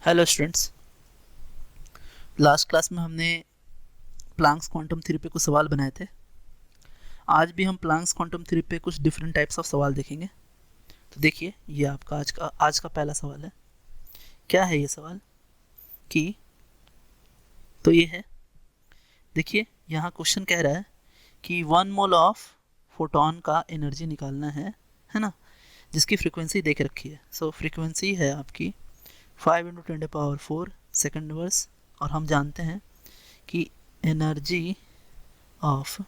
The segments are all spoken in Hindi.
Hello students. लास्ट क्लास में हमने प्लैंक्स क्वांटम थ्योरी पे कुछ सवाल बनाए थे। आज भी हम प्लैंक्स क्वांटम थ्योरी पे कुछ डिफरेंट टाइप्स ऑफ सवाल देखेंगे। तो देखिए, ये आपका आज का पहला सवाल है। क्या है ये सवाल कि तो ये है, देखिए यहाँ क्वेश्चन कह रहा है कि 1 मोल ऑफ फोटोन का एनर्जी निकालना है ना, जिसकी फ्रीक्वेंसी देख रखी है। सो फ्रीक्वेंसी है आपकी 5 × 10⁴ सेकेंड इनवर्स, और हम जानते हैं कि energy of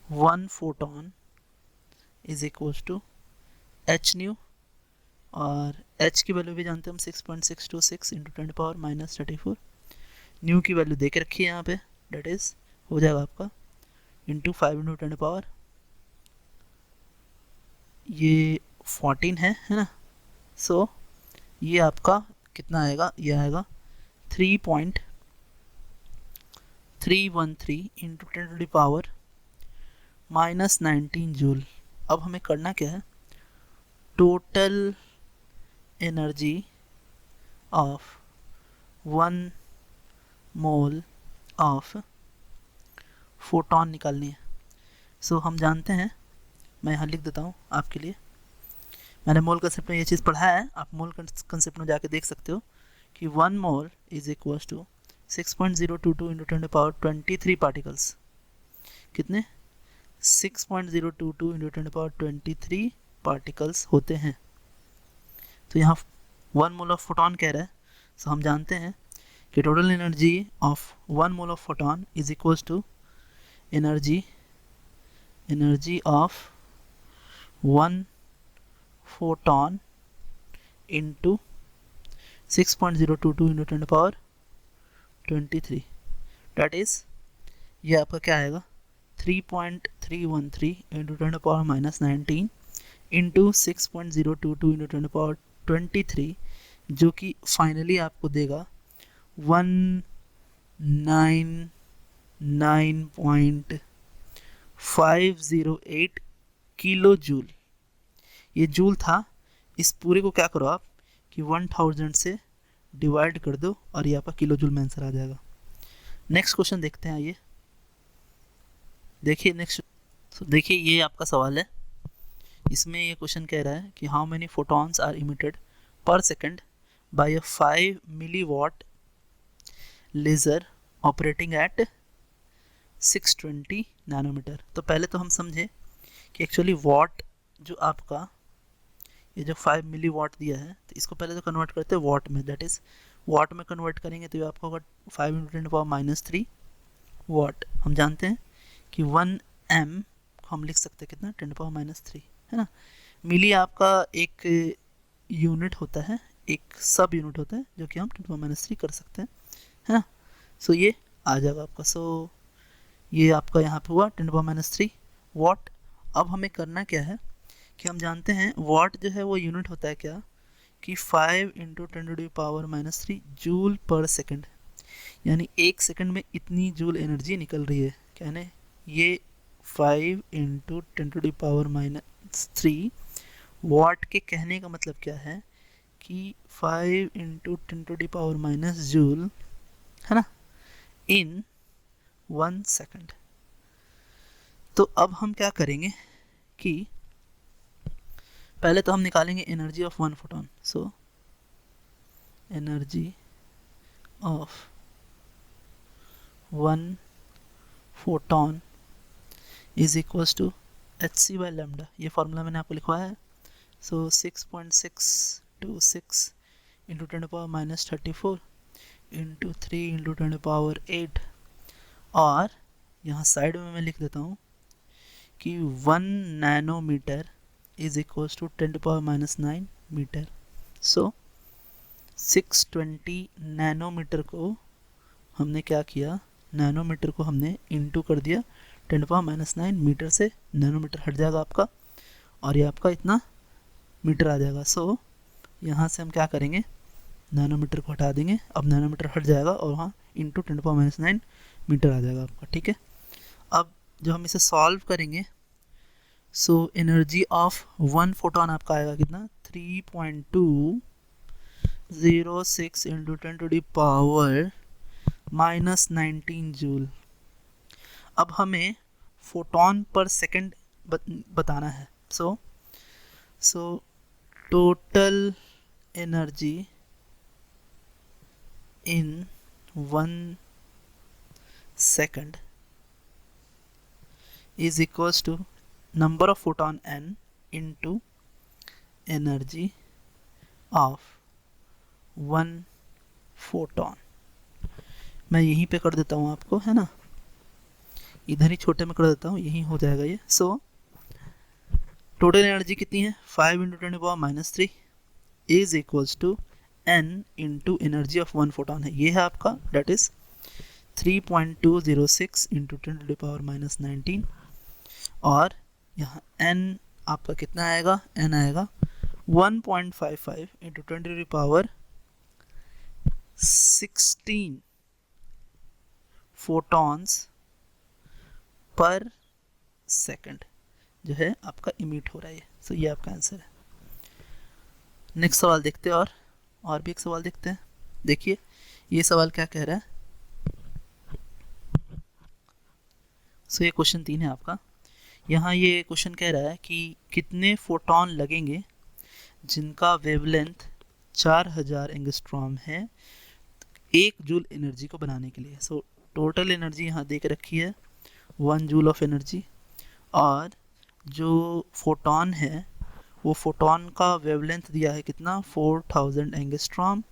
1 photon is equals to H nu, और एच की वैल्यू भी जानते हैं हम 6.626 × 10⁻34। न्यू की वैल्यू दे के रखी है यहाँ पे, डेट इज हो जाएगा आपका इंटू 5 × 10⁻, ये 14 है ना। सो ये आपका कितना आएगा, ये आएगा 3.313 × 10⁻19 जूल। अब हमें करना क्या है, total energy of 1 mole of photon निकालनी है। सो हम जानते हैं, मैं यहाँ लिख देता हूँ आपके लिए। मैंने मोल कंसेप्ट में ये चीज़ पढ़ा है, आप मोल कंसेप्ट में जाके देख सकते हो कि 1 mole is equals to 6.022 × 10⁻23 particles. कितने? 6.022 × 10⁻23 पार्टिकल्स होते हैं। तो यहाँ 1 मोल ऑफ फोटोन कह रहा है। सो हम जानते हैं कि total energy of 1 mole of photon is equals to energy of 1 photon into 6.022 × 10⁻23, that is ये आपका क्या आएगा 3.313 × 10⁻19 इंटू 6.022 × 10⁻23, जो कि फाइनली आपको देगा 199.508 किलो जूल। ये जूल था। इस पूरे को क्या करो आप कि 1000 से डिवाइड कर दो और ये आपका किलो जूल में आंसर आ जाएगा। नेक्स्ट क्वेश्चन देखते हैं। आइए देखिए नेक्स्ट। तो देखिए ये आपका सवाल है। इसमें ये क्वेश्चन कह रहा है कि how many photons are emitted per second by a 5 milliwatt laser operating at 620 nanometre. तो पहले तो हम समझे कि एक्चुअली वॉट जो आपका ये जो 5 मिली वॉट दिया है, तो इसको पहले तो कन्वर्ट करते हैं वॉट में, दैट इज वॉट में कन्वर्ट करेंगे तो ये आपका होगा 5 × 10⁻³ वॉट। हम जानते हैं कि 1 m को हम लिख सकते हैं कितना 10⁻³ है ना। मिली आपका एक यूनिट होता है, एक सब यूनिट होता है जो कि हम 10⁻³ कर सकते हैं, है ना। सो ये आ जाएगा आपका। सो ये आपका यहाँ पे हुआ 10⁻³ वॉट। अब हमें करना क्या है कि हम जानते हैं वॉट जो है वो यूनिट होता है क्या कि 5 × 10⁻³ जूल पर सेकंड, यानी एक सेकंड में इतनी जूल एनर्जी निकल रही है। कहने ये 5 × 10⁻³ वॉट के कहने का मतलब क्या है कि 5 × 10⁻³ जूल, है ना, इन 1 सेकंड। तो अब हम क्या करेंगे कि पहले तो हम निकालेंगे energy of 1 photon. So energy of 1 photon is equals to hc/λ। ये फॉर्मूला मैंने आपको लिखवाया है। सो 6.626 × 10⁻34 इंटू 3 × 10⁸, और यहाँ साइड में मैं लिख देता हूँ कि 1 nanometre is equals to 10⁻⁹ metre. So 620 nanometre को हमने क्या किया, नैनोमीटर को हमने इंटू कर दिया 10⁻⁹ मीटर से। नैनोमीटर हट जाएगा आपका और ये आपका इतना मीटर आ जाएगा। सो यहाँ से हम क्या करेंगे, नैनोमीटर को हटा देंगे। अब नैनोमीटर हट जाएगा और वहाँ इंटू 10⁻⁹ मीटर आ जाएगा आपका, ठीक है। अब जब हम इसे सॉल्व करेंगे, सो एनर्जी ऑफ 1 फोटोन आपका आएगा कितना 3.2 0.06 इंटू 10⁻⁻19 जूल। अब हमें फोटोन पर सेकंड बताना है। So total energy in 1 second is equals to number of photon n into energy of 1 photon। मैं यहीं पे कर देता हूँ आपको, है ना, इधर ही छोटे में कर देता हूँ, यही हो जाएगा ये। सो टोटल एनर्जी कितनी है, 5 into 10⁻³ is equals to n into energy of 1 photon है, ये है आपका, डेट इज 3.206 इंटू 10⁻⁻19। और यहाँ n आपका कितना आएगा, n आएगा 1.55 इंटू 10⁻16 फोटॉन्स पर सेकंड जो है आपका इमिट हो रहा है। सो ये आपका आंसर है। नेक्स्ट सवाल देखते हैं, और भी एक सवाल देखते हैं। देखिए ये सवाल क्या कह रहा है। सो ये क्वेश्चन 3 है आपका। यहाँ ये क्वेश्चन कह रहा है कि कितने फोटॉन लगेंगे जिनका वेवलेंथ 4000 एंगस्ट्रॉम है 1 जूल एनर्जी को बनाने के लिए। सो टोटल एनर्जी यहाँ दे के रखी है 1 जूल ऑफ एनर्जी, और जो फोटॉन है वो फोटॉन का वेवलेंथ दिया है कितना, 4000 एंगस्ट्रॉम।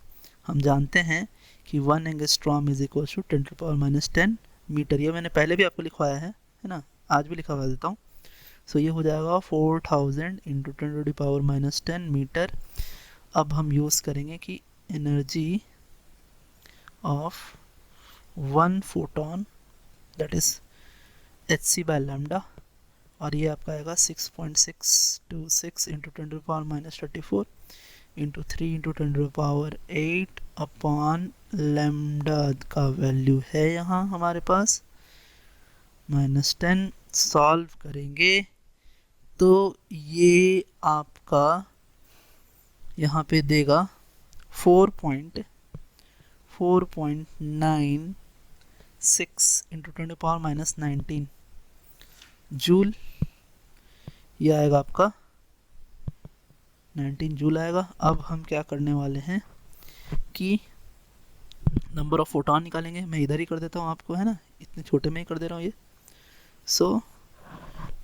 हम जानते हैं कि 1 angstrom is equal to 10⁻10 metre. ये मैंने पहले भी आपको लिखवाया है ना, आज भी लिखवा देता हूँ। सो ये हो जाएगा 4000 इंटू 10⁻10 मीटर। अब हम यूज़ करेंगे कि energy of 1 photon that is hc/λ, और ये आपका आएगा 6.626 into 10⁻34 into 3 into 10⁸ upon lambda का वैल्यू है यहाँ हमारे पास -10। सॉल्व करेंगे तो ये आपका यहाँ पे देगा 4.96 इंटू 10⁻19 जूल। ये आएगा आपका 19 जूल आएगा। अब हम क्या करने वाले हैं कि नंबर ऑफ फोटॉन निकालेंगे। मैं इधर ही कर देता हूँ आपको, है ना, इतने छोटे में ही कर दे रहा हूँ ये। सो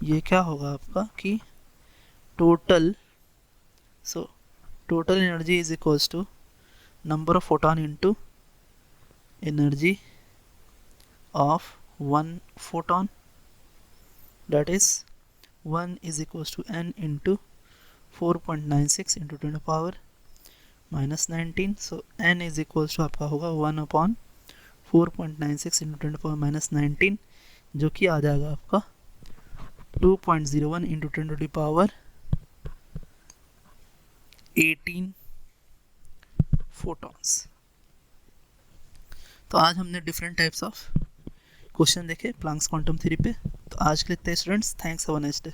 ये क्या होगा आपका कि total energy is equals to number of photon into energy of 1 photon, that is 1 is equals to n into 4.96 into 10⁻19। so n is equals to आपका होगा 1 upon 4.96 into 10⁻19, जो कि आ जाएगा आपका 2.01 into 10⁻18 फोटॉन्स। तो आज हमने डिफरेंट टाइप्स ऑफ क्वेश्चन देखे प्लैंक्स क्वांटम थ्योरी पे। तो आज के लिए students, thanks, have a nice day.